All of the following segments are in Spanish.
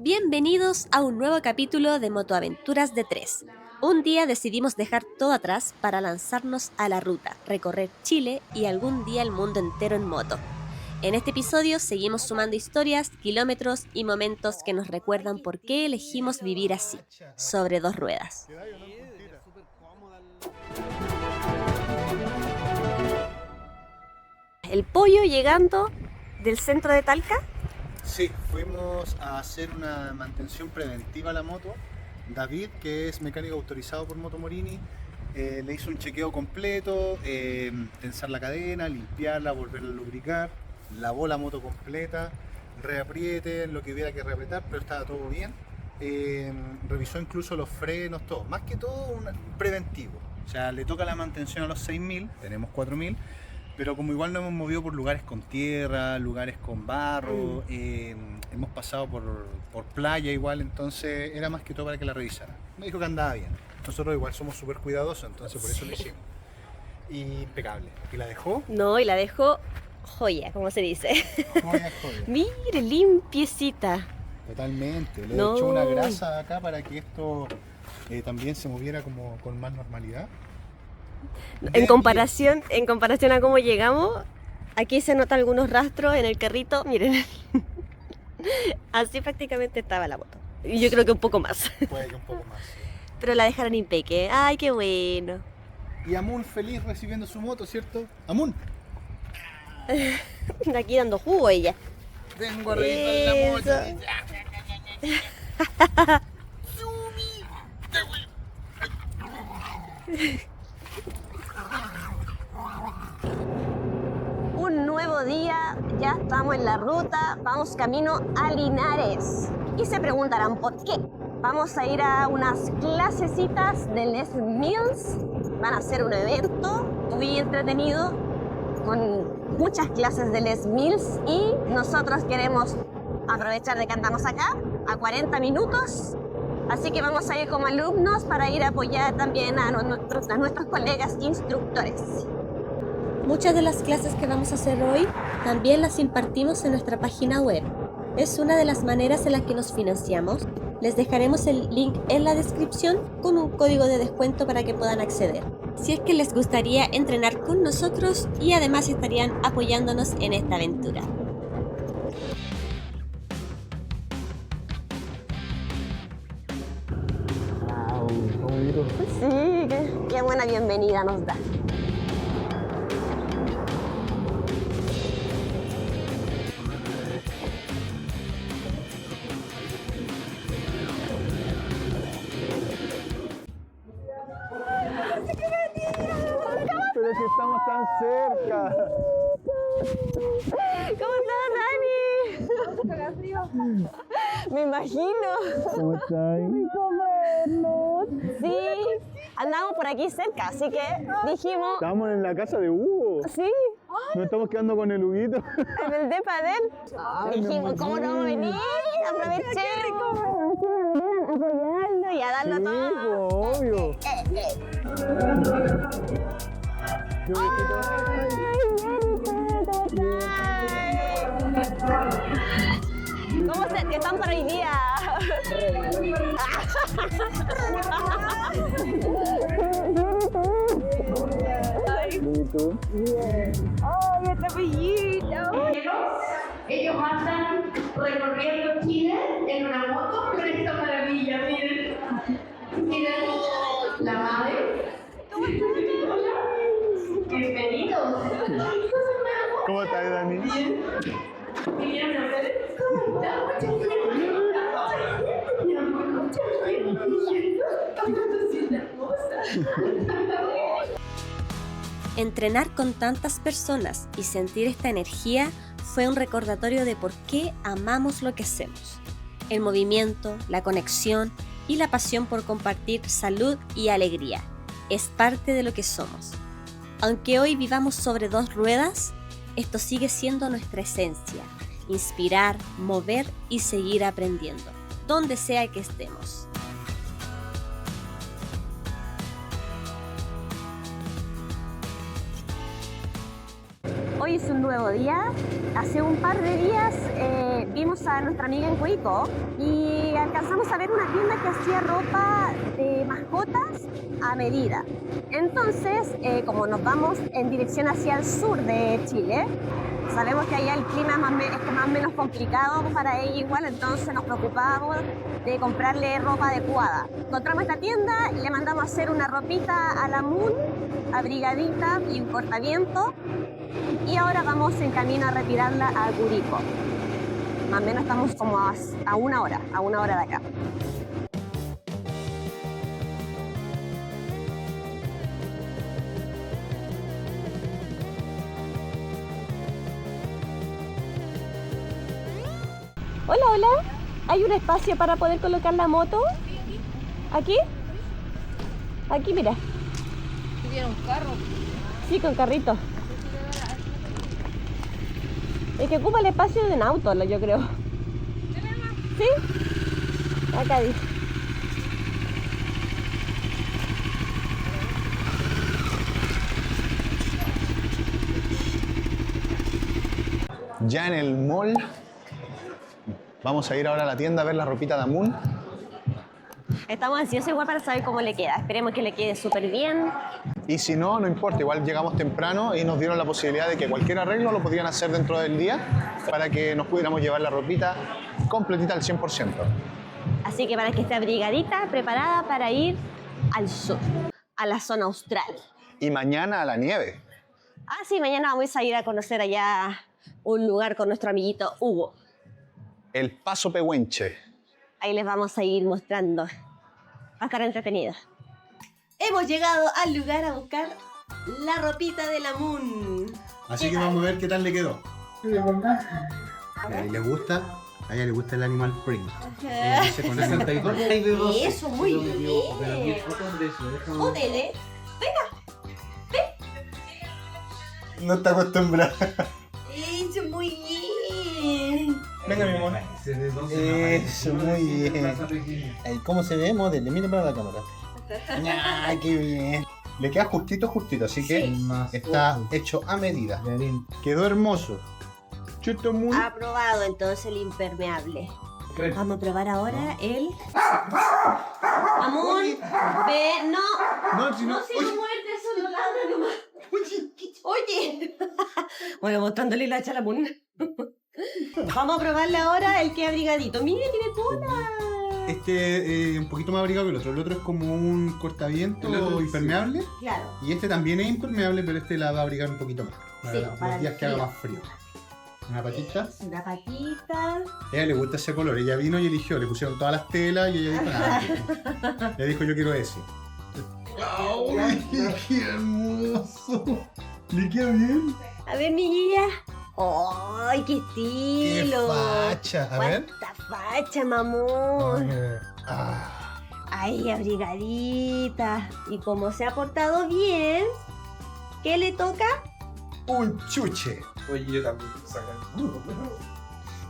Bienvenidos a un nuevo capítulo de Motoaventuras de 3. Un día decidimos dejar todo atrás para lanzarnos a la ruta, recorrer Chile y algún día el mundo entero en moto. En este episodio seguimos sumando historias, kilómetros y momentos que nos recuerdan por qué elegimos vivir así, sobre dos ruedas. El pollo llegando del centro de Talca. Sí, fuimos a hacer una mantención preventiva a la moto. David, que es mecánico autorizado por Moto Morini, le hizo un chequeo completo, tensar la cadena, limpiarla, volverla a lubricar, lavó la moto completa, reapriete lo que hubiera que reapretar, pero estaba todo bien. Revisó incluso los frenos, todo. Más que todo un preventivo. O sea, le toca la mantención a los 6.000, tenemos 4.000. Pero como igual nos hemos movido por lugares con tierra, lugares con barro, hemos pasado por playa igual, entonces era más que todo para que la revisara. Me dijo que andaba bien. Nosotros igual somos súper cuidadosos, entonces por eso lo hicimos. Y impecable. ¿Y la dejó? No, y la dejó joya, como se dice. Joya, joya. Mire, limpiecita. Totalmente. Le No. echó una grasa acá para que esto también se moviera como con más normalidad. En comparación a cómo llegamos, aquí se notan algunos rastros en el carrito, miren. Así prácticamente estaba la moto. Y yo creo que un poco más. Puede que un poco más. Sí. Pero la dejaron impeque. Ay, qué bueno. Y Amun feliz recibiendo su moto, ¿cierto? Amun. Aquí dando jugo ella. Vengo a revisar la moto. Un nuevo día, ya estamos en la ruta, vamos camino a Linares. Y se preguntarán por qué. Vamos a ir a unas clasecitas de Les Mills. Van a hacer un evento muy entretenido con muchas clases de Les Mills y nosotros queremos aprovechar de que andamos acá a 40 minutos. Así que vamos a ir como alumnos para ir a apoyar también a nuestros colegas instructores. Muchas de las clases que vamos a hacer hoy también las impartimos en nuestra página web. Es una de las maneras en las que nos financiamos. Les dejaremos el link en la descripción con un código de descuento para que puedan acceder. Si es que les gustaría entrenar con nosotros y además estarían apoyándonos en esta aventura. Sí, qué buena bienvenida nos da. Pero si estamos tan cerca. ¿Cómo estás, Dani? Me imagino. ¿Cómo estás? Sí, andamos por aquí cerca, así que dijimos, Estamos en la casa de Hugo. sí, Nos estamos quedando con el Huguito. en el depa de él. Dijimos, ¿cómo no vamos a venir? Aprovechemos. Apoyarlo y a darlo todo. Obvio. ¿Cómo se están para hoy día? ¡Ay, esta bellita! Ellos andan recorriendo Chile en una moto con esta maravilla, miren. Miren, la madre. Bienvenidos. ¿Cómo estás, Dani? Bien. Vinieron a ver cómo está. Muchas gracias. Mi amor, muchas gracias. Entrenar con tantas personas y sentir esta energía fue un recordatorio de por qué amamos lo que hacemos. El movimiento, la conexión y la pasión por compartir salud y alegría es parte de lo que somos. Aunque hoy vivamos sobre dos ruedas, esto sigue siendo nuestra esencia: inspirar, mover y seguir aprendiendo, donde sea que estemos. Hoy es un nuevo día. Hace un par de días vimos a nuestra amiga en Curicó y alcanzamos a ver una tienda que hacía ropa de mascotas a medida. Entonces, como nos vamos en dirección hacia el sur de Chile, sabemos que allá el clima es más o menos complicado para ella igual, entonces nos preocupábamos de comprarle ropa adecuada. Encontramos esta tienda y le mandamos a hacer una ropita a la Moon, abrigadita y un cortaviento. Y ahora vamos en camino a retirarla a Curicó. Más o menos estamos como a una hora de acá. Hola, hola. ¿Hay un espacio para poder colocar la moto? ¿Aquí? Aquí, mira. ¿Tiene un carro? Sí, con carrito. Es que ocupa el espacio de un auto, yo creo. ¿Sí? Acá dice. Ya en el mall, vamos a ir ahora a la tienda a ver la ropita de Amun. Estamos ansiosos igual para saber cómo le queda. Esperemos que le quede súper bien. Y si no, no importa, igual llegamos temprano y nos dieron la posibilidad de que cualquier arreglo lo podían hacer dentro del día para que nos pudiéramos llevar la ropita completita al 100%. Así que para que esté abrigadita, preparada para ir al sur, a la zona austral. Y mañana a la nieve. Ah, sí, mañana vamos a ir a conocer allá un lugar con nuestro amiguito Hugo. El Paso Pehuenche. Ahí les vamos a ir mostrando. Va a estar entretenido. Hemos llegado al lugar a buscar la ropita de la Moon. Así que vamos a ver qué tal le quedó. A ella le gusta. A ella le gusta el animal print. Eso, muy bien. Jódele. No está acostumbrada. Eso, muy bien. Venga, mi amor. Eso, muy bien. Ay, ¿cómo se ve? Modelo, mire para la cámara. Ay, qué bien. Le queda justito, así que Sí. está hecho a medida. Quedó hermoso. Chuto muy. Aprobado entonces el impermeable. Vamos a probar ahora el... Amón, ve, no. No, si no. No, si no muerde, solo ladra nomás. Oye. Bueno, mostrándole la chalamón. Vamos a probarle ahora el que abrigadito. Mire, tiene cola. Este un poquito más abrigado que el otro. El otro es como un cortaviento El otro, impermeable. Claro. Y este también es impermeable, pero este la va a abrigar un poquito más. Sí, Para para los días el que haga frío. más frío. Una patita. Una patita. A ella le gusta ese color. Ella vino y eligió. Le pusieron todas las telas y ella dijo nada. Ella dijo yo quiero ese. ¡Ay, qué hermoso! ¿Le queda bien? A ver, mi guía. ¡Ay, qué estilo! ¡Qué facha! A ver. ¡Cuánta facha, mamón! Ah. Ay, abrigadita. Y como se ha portado bien, ¿qué le toca? Un chuche. Oye, yo también sacan.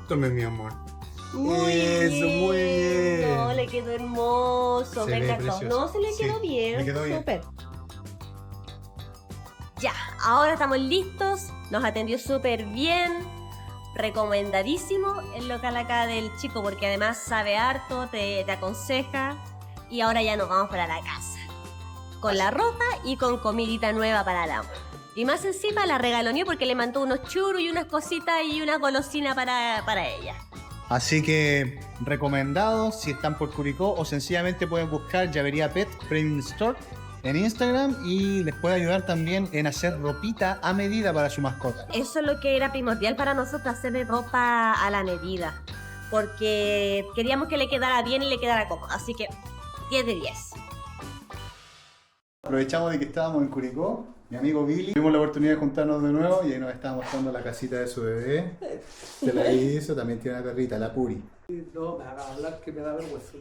Tome mi amor. Muy Eso, bien. muy bien. No, le quedó hermoso. Se Me ve encantó. precioso. No, se le Sí, quedó bien. le quedó bien. Súper. Ya, ahora estamos listos. Nos atendió súper bien. Recomendadísimo el local acá del chico porque además sabe harto, te aconseja. Y ahora ya nos vamos para la casa. Con la ropa y con comidita nueva para la amor. Y más encima la regaloneó porque le mandó unos churros y unas cositas y una golosina para ella. Así que recomendados si están por Curicó o sencillamente pueden buscar Llavería Pet Premium Store en Instagram y les puede ayudar también en hacer ropita a medida para su mascota. Eso es lo que era primordial para nosotros, hacerle ropa a la medida. Porque queríamos que le quedara bien y le quedara cómodo. Así que 10 de 10. Aprovechamos de que estábamos en Curicó, mi amigo Billy, tuvimos la oportunidad de juntarnos de nuevo y ahí nos estaba mostrando la casita de su bebé. Se la hizo, también tiene una perrita, la Puri. No, me haga hablar que me da vergüenza.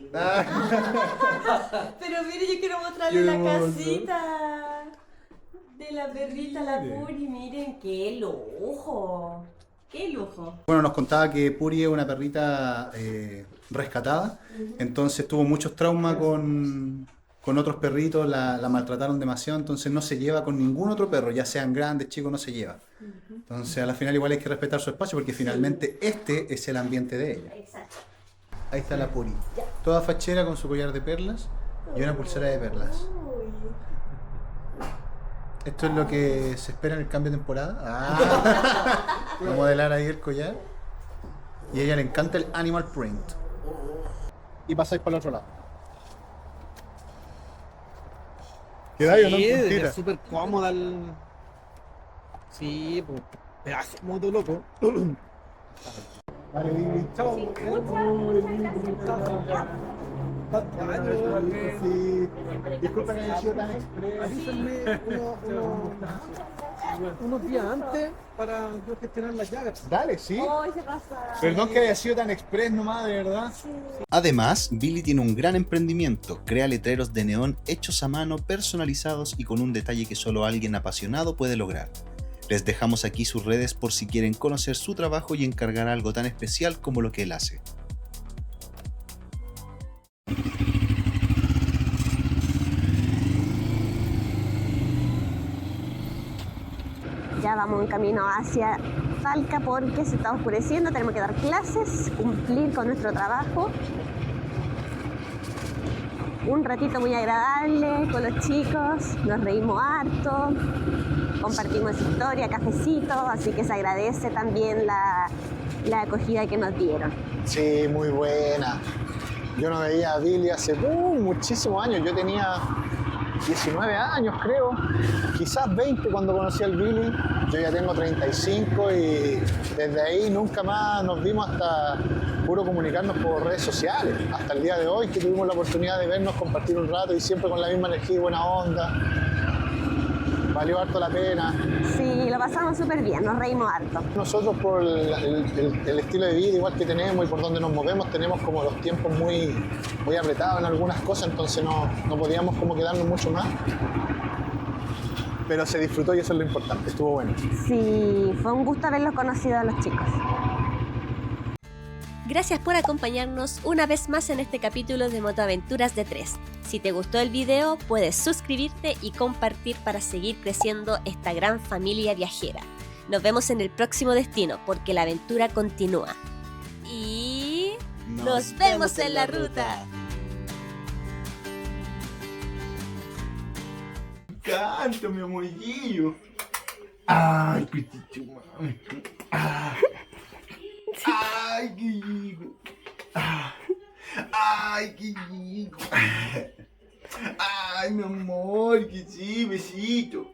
Pero mire, yo quiero mostrarle Qué la hermoso. casita de la perrita, la Puri. Miren, qué lujo. Qué lujo. Bueno, nos contaba que Puri es una perrita rescatada, entonces tuvo muchos traumas con otros perritos, la maltrataron demasiado, entonces no se lleva con ningún otro perro, ya sean grandes, chicos, no se lleva. Entonces a la final igual hay que respetar su espacio porque finalmente este es el ambiente de ella. Exacto. Ahí está la Puri, toda fachera con su collar de perlas y una pulsera de perlas. Esto es lo que se espera en el cambio de temporada. Voy a modelar ahí el collar. Y a ella le encanta el animal print. Y pasáis para el otro lado. ¿Quedáis o no? es súper cómoda Sí, pues, pedazo de moto loco. Vale, Vivi. Chao. Sí. Disculpa que haya sido tan express. Avísenme unos días antes para yo gestionar las llaves. Dale, sí. Hoy se pasa. Perdón que haya sido tan express nomás, de verdad. Además, Billy tiene un gran emprendimiento, crea letreros de neón hechos a mano, personalizados y con un detalle que solo alguien apasionado puede lograr. Les dejamos aquí sus redes por si quieren conocer su trabajo y encargar algo tan especial como lo que él hace. Ya vamos en camino hacia Talca porque se está oscureciendo, tenemos que dar clases, cumplir con nuestro trabajo. Un ratito muy agradable con los chicos, nos reímos harto, compartimos historia, cafecito, así que se agradece también la acogida que nos dieron. Sí, muy buena. Yo no veía a Billy hace muchísimos años. Yo tenía 19 años, creo. Quizás 20 cuando conocí al Billy. Yo ya tengo 35 y desde ahí nunca más nos vimos hasta puro comunicarnos por redes sociales. Hasta el día de hoy que tuvimos la oportunidad de vernos, compartir un rato y siempre con la misma energía y buena onda. Valió harto la pena. Sí, lo pasamos súper bien, nos reímos harto. Nosotros por el estilo de vida igual que tenemos y por donde nos movemos tenemos como los tiempos muy apretados en algunas cosas, entonces no podíamos como quedarnos mucho más. Pero se disfrutó y eso es lo importante, estuvo bueno. Sí, fue un gusto haberlos conocido a los chicos. Gracias por acompañarnos una vez más en este capítulo de Motoaventuras de 3. Si te gustó el video, puedes suscribirte y compartir para seguir creciendo esta gran familia viajera. Nos vemos en el próximo destino, porque la aventura continúa. Y nos vemos en la ruta. ¡Canto, mi amorguillo! ¡Ay, petito, mami! ¡Ay, qué rico! ¡Ay, qué rico! ¡Ay, mi amor! ¡Que sí, besito!